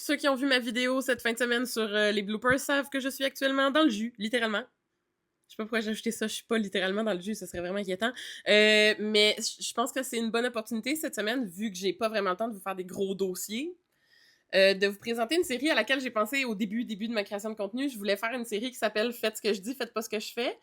Ceux qui ont vu ma vidéo cette fin de semaine sur les bloopers savent que je suis actuellement dans le jus, littéralement. Je sais pas pourquoi j'ai ajouté ça, je suis pas littéralement dans le jus, ça serait vraiment inquiétant. Mais je pense que c'est une bonne opportunité cette semaine, vu que j'ai pas vraiment le temps de vous faire des gros dossiers, de vous présenter une série à laquelle j'ai pensé au début de ma création de contenu. Je voulais faire une série qui s'appelle Faites ce que je dis, faites pas ce que je fais.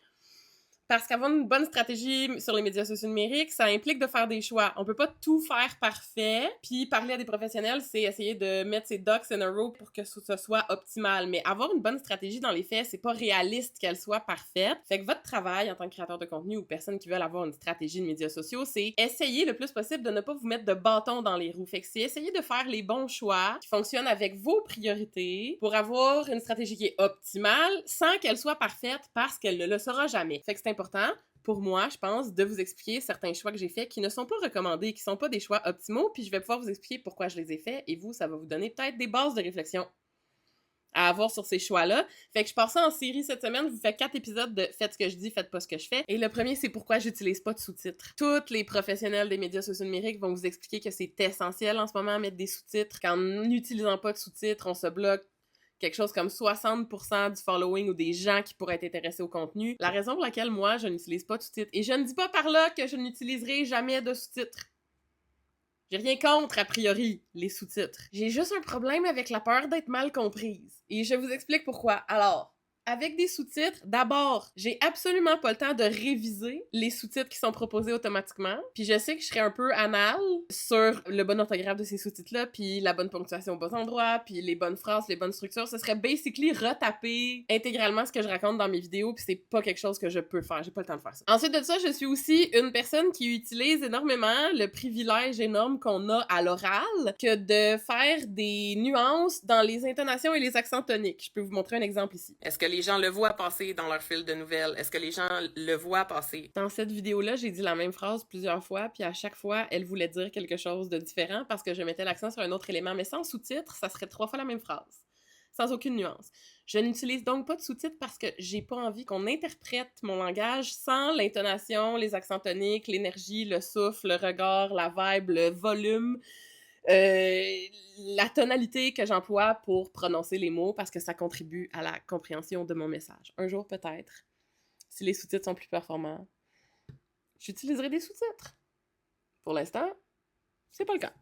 Parce qu'avoir une bonne stratégie sur les médias sociaux numériques, ça implique de faire des choix. On peut pas tout faire parfait, puis parler à des professionnels, c'est essayer de mettre ses ducks in a row pour que ce soit optimal. Mais avoir une bonne stratégie dans les faits, c'est pas réaliste qu'elle soit parfaite. Fait que votre travail en tant que créateur de contenu ou personne qui veulent avoir une stratégie de médias sociaux, c'est essayer le plus possible de ne pas vous mettre de bâton dans les roues. Fait que c'est essayer de faire les bons choix qui fonctionnent avec vos priorités pour avoir une stratégie qui est optimale sans qu'elle soit parfaite parce qu'elle ne le sera jamais. Fait que c'est important pour moi, je pense, de vous expliquer certains choix que j'ai faits qui ne sont pas recommandés, qui sont pas des choix optimaux, puis je vais pouvoir vous expliquer pourquoi je les ai faits, et vous, ça va vous donner peut-être des bases de réflexion à avoir sur ces choix-là. Fait que je pars ça en série cette semaine, je vous fais 4 épisodes de Faites ce que je dis, faites pas ce que je fais. Et le premier, c'est pourquoi j'utilise pas de sous-titres. Tous les professionnels des médias sociaux numériques vont vous expliquer que c'est essentiel en ce moment à mettre des sous-titres, qu'en n'utilisant pas de sous-titres, on se bloque quelque chose comme 60% du following ou des gens qui pourraient être intéressés au contenu. La raison pour laquelle moi, je n'utilise pas de sous-titres, et je ne dis pas par là que je n'utiliserai jamais de sous-titres. J'ai rien contre, a priori, les sous-titres. J'ai juste un problème avec la peur d'être mal comprise. Et je vous explique pourquoi. Alors, avec des sous-titres, d'abord, j'ai absolument pas le temps de réviser les sous-titres qui sont proposés automatiquement. Puis je sais que je serais un peu anal sur le bon orthographe de ces sous-titres-là, puis la bonne ponctuation au bon endroit, puis les bonnes phrases, les bonnes structures. Ce serait basically retaper intégralement ce que je raconte dans mes vidéos, puis c'est pas quelque chose que je peux faire. J'ai pas le temps de faire ça. Ensuite de ça, je suis aussi une personne qui utilise énormément le privilège énorme qu'on a à l'oral que de faire des nuances dans les intonations et les accents toniques. Je peux vous montrer un exemple ici. Est-ce que les gens le voient passer dans leur fil de nouvelles? Est-ce que les gens le voient passer? Dans cette vidéo-là, j'ai dit la même phrase plusieurs fois, puis à chaque fois, elle voulait dire quelque chose de différent parce que je mettais l'accent sur un autre élément. Mais sans sous-titres, ça serait 3 fois la même phrase. Sans aucune nuance. Je n'utilise donc pas de sous-titres parce que j'ai pas envie qu'on interprète mon langage sans l'intonation, les accents toniques, l'énergie, le souffle, le regard, la vibe, le volume, la tonalité que j'emploie pour prononcer les mots parce que ça contribue à la compréhension de mon message. Un jour, peut-être, si les sous-titres sont plus performants, j'utiliserai des sous-titres. Pour l'instant, c'est pas le cas.